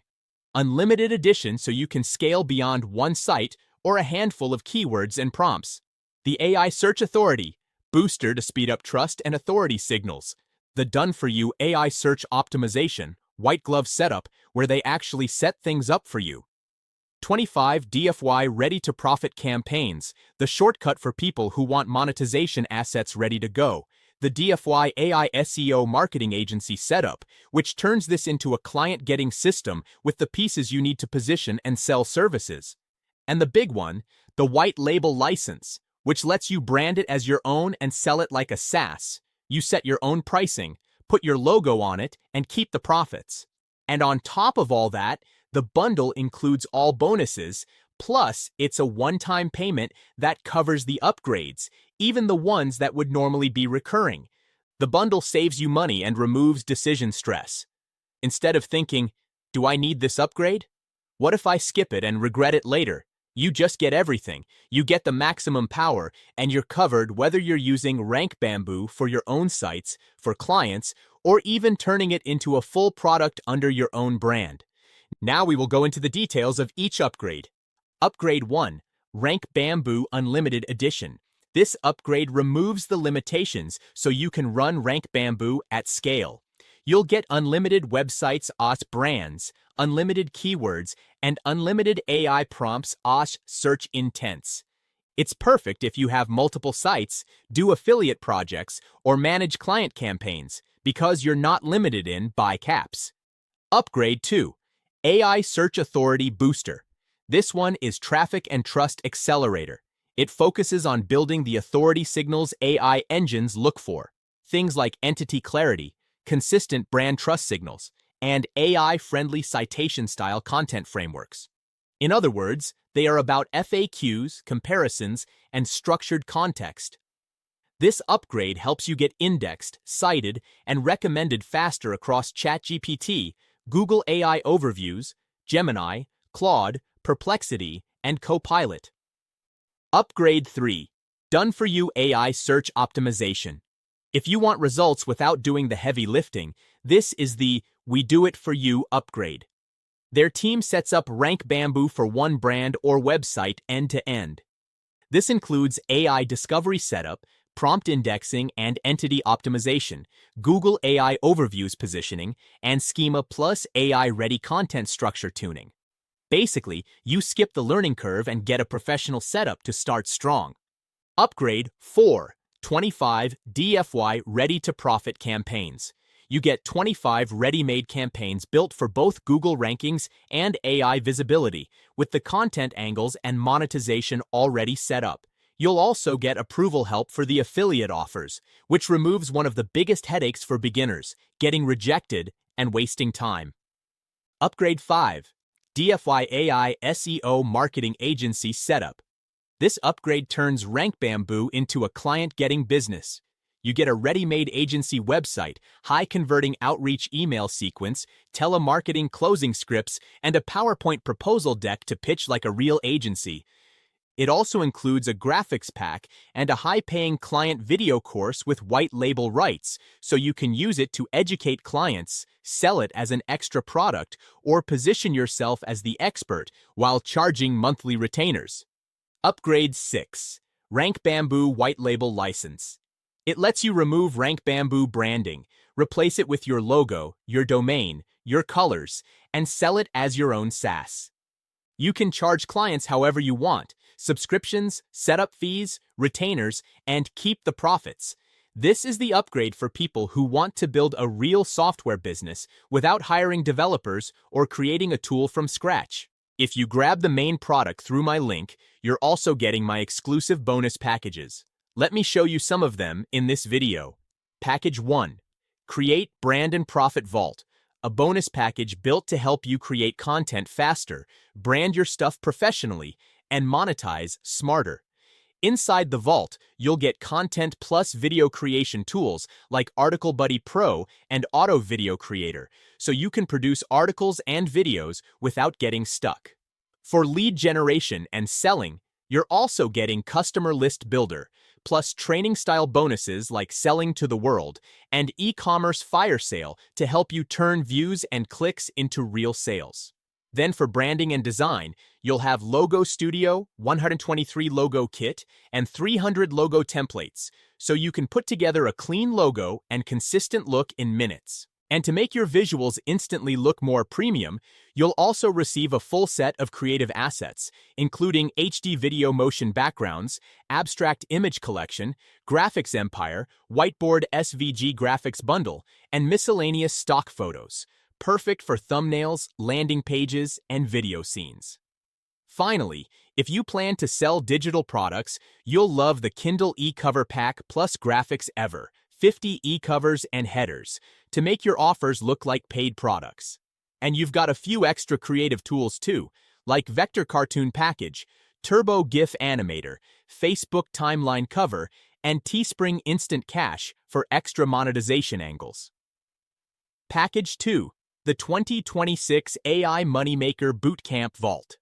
unlimited edition so you can scale beyond one site or a handful of keywords and prompts. The AI Search Authority, booster to speed up trust and authority signals. The done-for-you AI Search Optimization, white glove setup where they actually set things up for you. 25 DFY ready-to-profit campaigns, the shortcut for people who want monetization assets ready to go. The DFY AI SEO marketing agency setup, which turns this into a client-getting system with the pieces you need to position and sell services. And the big one, the white label license, which lets you brand it as your own and sell it like a SaaS. You set your own pricing, put your logo on it, and keep the profits. And on top of all that, the bundle includes all bonuses, plus it's a one-time payment that covers the upgrades, even the ones that would normally be recurring. The bundle saves you money and removes decision stress. Instead of thinking, do I need this upgrade? What if I skip it and regret it later? You just get everything. You get the maximum power, and you're covered whether you're using RankBamboo for your own sites, for clients, or even turning it into a full product under your own brand. Now we will go into the details of each upgrade. Upgrade 1, RankBamboo Unlimited Edition. This upgrade removes the limitations so you can run RankBamboo at scale. You'll get unlimited websites OS brands, unlimited keywords, and unlimited AI prompts OS search intents. It's perfect if you have multiple sites, do affiliate projects, or manage client campaigns, because you're not limited in by caps. Upgrade 2, AI Search Authority Booster. This one is Traffic and Trust Accelerator. It focuses on building the authority signals AI engines look for, things like entity clarity, consistent brand trust signals, and AI-friendly citation-style content frameworks. In other words, they are about FAQs, comparisons, and structured context. This upgrade helps you get indexed, cited, and recommended faster across ChatGPT, Google AI Overviews, Gemini, Claude, Perplexity, and Copilot. Upgrade 3, Done-for-You AI Search Optimization. If you want results without doing the heavy lifting, this is the We Do It For You upgrade. Their team sets up RankBamboo for one brand or website end-to-end. This includes AI discovery setup, prompt indexing and entity optimization, Google AI Overviews positioning, and Schema plus AI-ready content structure tuning. Basically, you skip the learning curve and get a professional setup to start strong. Upgrade 4. 25 DFY ready-to-profit campaigns. You get 25 ready-made campaigns built for both Google rankings and AI visibility, with the content angles and monetization already set up. You'll also get approval help for the affiliate offers, which removes one of the biggest headaches for beginners, getting rejected and wasting time. Upgrade 5. DFY AI SEO Marketing Agency Setup. This upgrade turns RankBamboo into a client-getting business. You get a ready-made agency website, high-converting outreach email sequence, telemarketing closing scripts, and a PowerPoint proposal deck to pitch like a real agency. It also includes a graphics pack and a high-paying client video course with white-label rights, so you can use it to educate clients, sell it as an extra product, or position yourself as the expert while charging monthly retainers. Upgrade 6. RankBamboo White Label License. It lets you remove RankBamboo branding, replace it with your logo, your domain, your colors, and sell it as your own SaaS. You can charge clients however you want, subscriptions, setup fees, retainers, and keep the profits. This is the upgrade for people who want to build a real software business without hiring developers or creating a tool from scratch. If you grab the main product through my link, you're also getting my exclusive bonus packages. Let me show you some of them in this video. Package 1. Create Brand and Profit Vault, a bonus package built to help you create content faster, brand your stuff professionally, and monetize smarter. Inside the vault, you'll get content plus video creation tools like Article Buddy Pro and Auto Video Creator, so you can produce articles and videos without getting stuck. For lead generation and selling, you're also getting Customer List Builder, plus training-style bonuses like Selling to the World and e-commerce fire sale to help you turn views and clicks into real sales. Then for branding and design, you'll have Logo Studio, 123 logo kit, and 300 logo templates, so you can put together a clean logo and consistent look in minutes. And to make your visuals instantly look more premium, you'll also receive a full set of creative assets, including HD video motion backgrounds, abstract image collection, graphics empire, whiteboard SVG graphics bundle, and miscellaneous stock photos, perfect for thumbnails, landing pages, and video scenes. Finally, if you plan to sell digital products, you'll love the Kindle e-cover pack plus graphics ever, 50 e-covers and headers, to make your offers look like paid products. And you've got a few extra creative tools too, like Vector Cartoon Package, Turbo GIF Animator, Facebook Timeline Cover, and Teespring Instant Cash for extra monetization angles. Package 2. The 2026 AI Moneymaker Bootcamp Vault.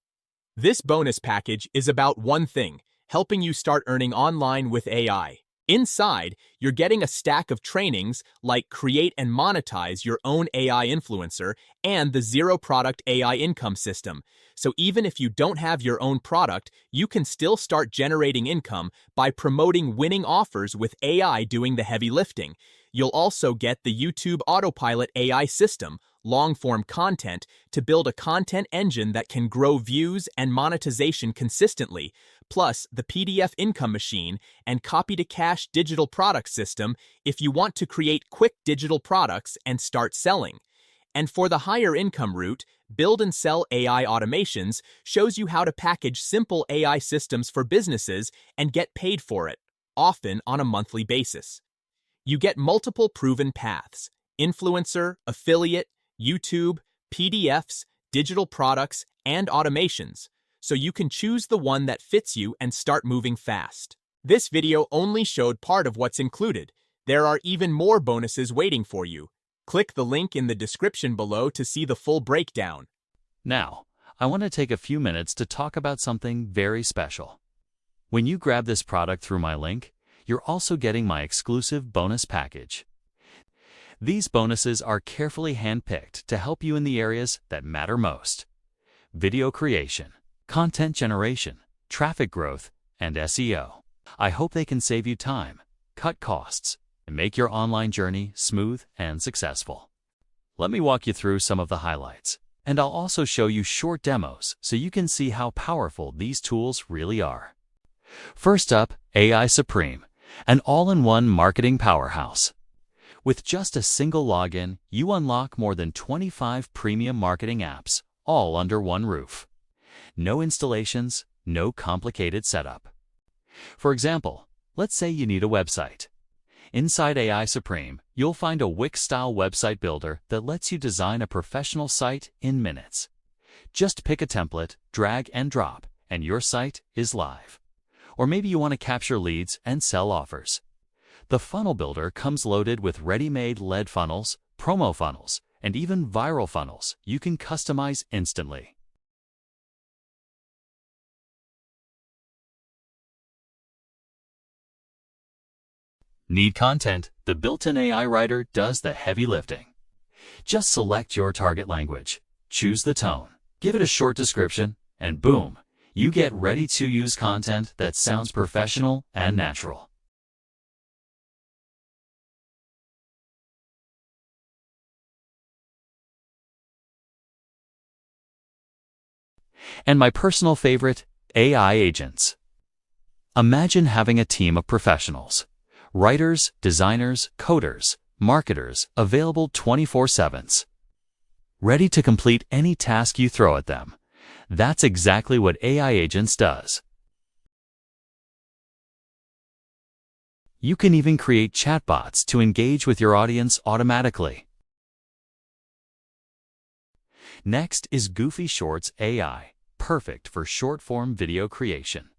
This bonus package is about one thing, helping you start earning online with AI. Inside, you're getting a stack of trainings like Create and Monetize Your Own AI Influencer and the Zero Product AI Income System. So even if you don't have your own product, you can still start generating income by promoting winning offers with AI doing the heavy lifting. You'll also get the YouTube Autopilot AI system, long-form content, to build a content engine that can grow views and monetization consistently, plus the PDF income machine and copy-to-cash digital product system if you want to create quick digital products and start selling. And for the higher income route, Build and Sell AI Automations shows you how to package simple AI systems for businesses and get paid for it, often on a monthly basis. You get multiple proven paths: influencer, affiliate, YouTube, PDFs, digital products, and automations, so you can choose the one that fits you and start moving fast. This video only showed part of what's included. There are even more bonuses waiting for you. Click the link in the description below to see the full breakdown. Now, I want to take a few minutes to talk about something very special. When you grab this product through my link, you're also getting my exclusive bonus package. These bonuses are carefully handpicked to help you in the areas that matter most: video creation, content generation, traffic growth, and SEO. I hope they can save you time, cut costs, and make your online journey smooth and successful. Let me walk you through some of the highlights, and I'll also show you short demos so you can see how powerful these tools really are. First up, AI Supreme, an all-in-one marketing powerhouse. With just a single login, you unlock more than 25 premium marketing apps, all under one roof. No installations, no complicated setup. For example, let's say you need a website. Inside AI Supreme, you'll find a Wix-style website builder that lets you design a professional site in minutes. Just pick a template, drag and drop, and your site is live. Or maybe you want to capture leads and sell offers. The funnel builder comes loaded with ready-made lead funnels, promo funnels, and even viral funnels you can customize instantly. Need content? The built-in AI writer does the heavy lifting. Just select your target language, choose the tone, give it a short description, and boom, you get ready-to-use content that sounds professional and natural. And my personal favorite, AI agents. Imagine having a team of professionals. Writers, designers, coders, marketers, available 24/7. Ready to complete any task you throw at them. That's exactly what AI Agents does. You can even create chatbots to engage with your audience automatically. Next is Goofy Shorts AI, perfect for short-form video creation.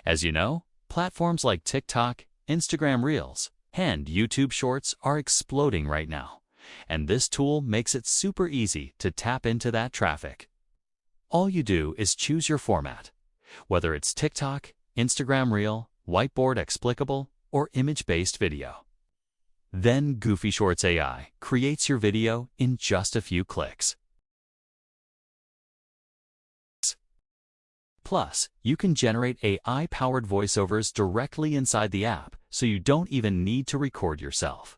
As you know, platforms like TikTok, Instagram Reels, and YouTube Shorts are exploding right now, and this tool makes it super easy to tap into that traffic. All you do is choose your format, whether it's TikTok, Instagram Reel, whiteboard explicable, or image-based video. Then Goofy Shorts AI creates your video in just a few clicks. Plus, you can generate AI-powered voiceovers directly inside the app, so you don't even need to record yourself.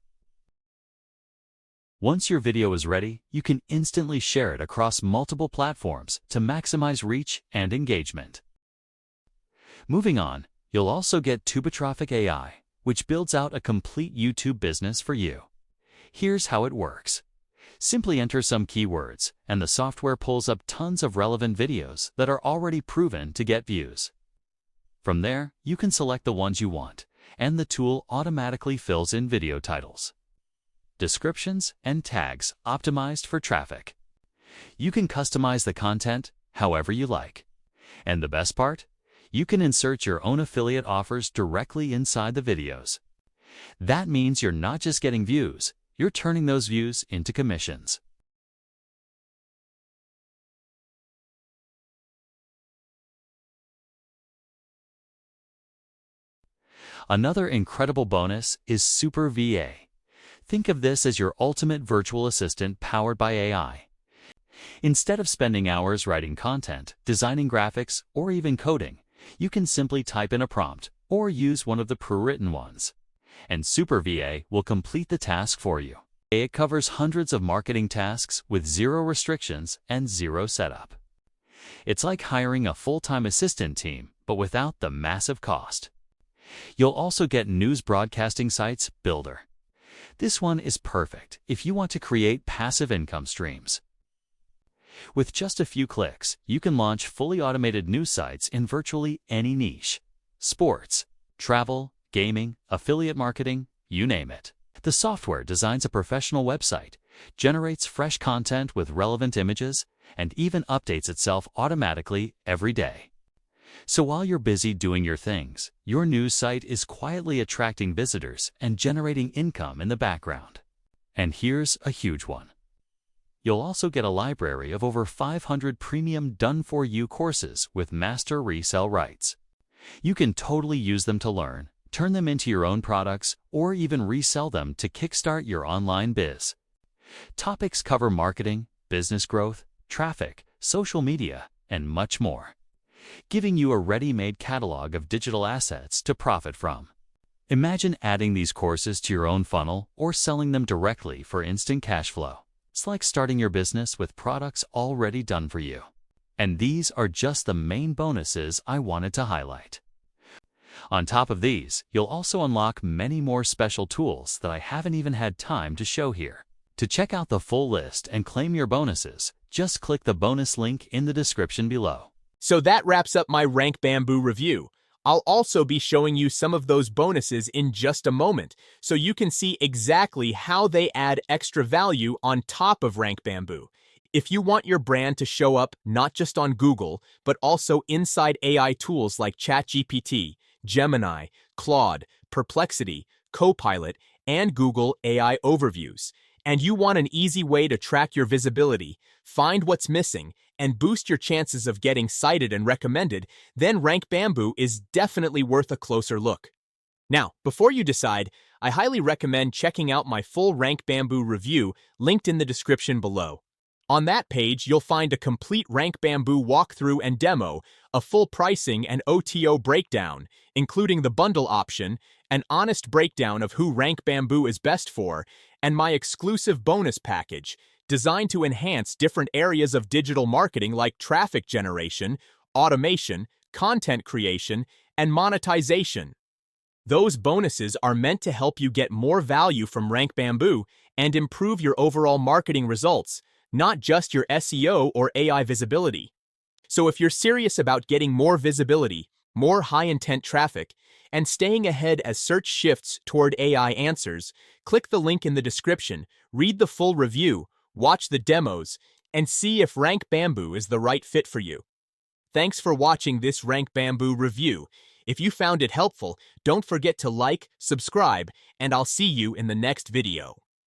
Once your video is ready, you can instantly share it across multiple platforms to maximize reach and engagement. Moving on, you'll also get Tubitraffic AI, which builds out a complete YouTube business for you. Here's how it works. Simply enter some keywords, and the software pulls up tons of relevant videos that are already proven to get views. From there, you can select the ones you want, and the tool automatically fills in video titles, descriptions, and tags optimized for traffic. You can customize the content however you like. And the best part? You can insert your own affiliate offers directly inside the videos. That means you're not just getting views, you're turning those views into commissions. Another incredible bonus is Super VA. Think of this as your ultimate virtual assistant powered by AI. Instead of spending hours writing content, designing graphics, or even coding, you can simply type in a prompt or use one of the pre-written ones, and Super VA will complete the task for you. It covers hundreds of marketing tasks with zero restrictions and zero setup. It's like hiring a full-time assistant team, but without the massive cost. You'll also get News Broadcasting Sites Builder. This one is perfect if you want to create passive income streams. With just a few clicks, you can launch fully automated news sites in virtually any niche: sports, travel, gaming, affiliate marketing, you name it. The software designs a professional website, generates fresh content with relevant images, and even updates itself automatically every day. So while you're busy doing your things, your news site is quietly attracting visitors and generating income in the background. And here's a huge one. You'll also get a library of over 500 premium done-for-you courses with master resale rights. You can totally use them to learn, turn them into your own products, or even resell them to kickstart your online biz. Topics cover marketing, business growth, traffic, social media, and much more, giving you a ready-made catalog of digital assets to profit from. Imagine adding these courses to your own funnel or selling them directly for instant cash flow. It's like starting your business with products already done for you. And these are just the main bonuses I wanted to highlight. On top of these, you'll also unlock many more special tools that I haven't even had time to show here. To check out the full list and claim your bonuses, just click the bonus link in the description below. So that wraps up my RankBamboo review. I'll also be showing you some of those bonuses in just a moment, so you can see exactly how they add extra value on top of RankBamboo. If you want your brand to show up not just on Google, but also inside AI tools like ChatGPT, Gemini, Claude, Perplexity, Copilot, and Google AI Overviews, and you want an easy way to track your visibility, find what's missing, and boost your chances of getting cited and recommended, then RankBamboo is definitely worth a closer look. Now, before you decide, I highly recommend checking out my full RankBamboo review linked in the description below. On that page, you'll find a complete RankBamboo walkthrough and demo, a full pricing and OTO breakdown, including the bundle option, an honest breakdown of who RankBamboo is best for, and my exclusive bonus package, designed to enhance different areas of digital marketing like traffic generation, automation, content creation, and monetization. Those bonuses are meant to help you get more value from RankBamboo and improve your overall marketing results, not just your SEO or AI visibility. So if you're serious about getting more visibility, more high-intent traffic, and staying ahead as search shifts toward AI answers, click the link in the description, read the full review, watch the demos, and see if RankBamboo is the right fit for you. Thanks for watching this RankBamboo review. If you found it helpful, don't forget to like, subscribe, and I'll see you in the next video.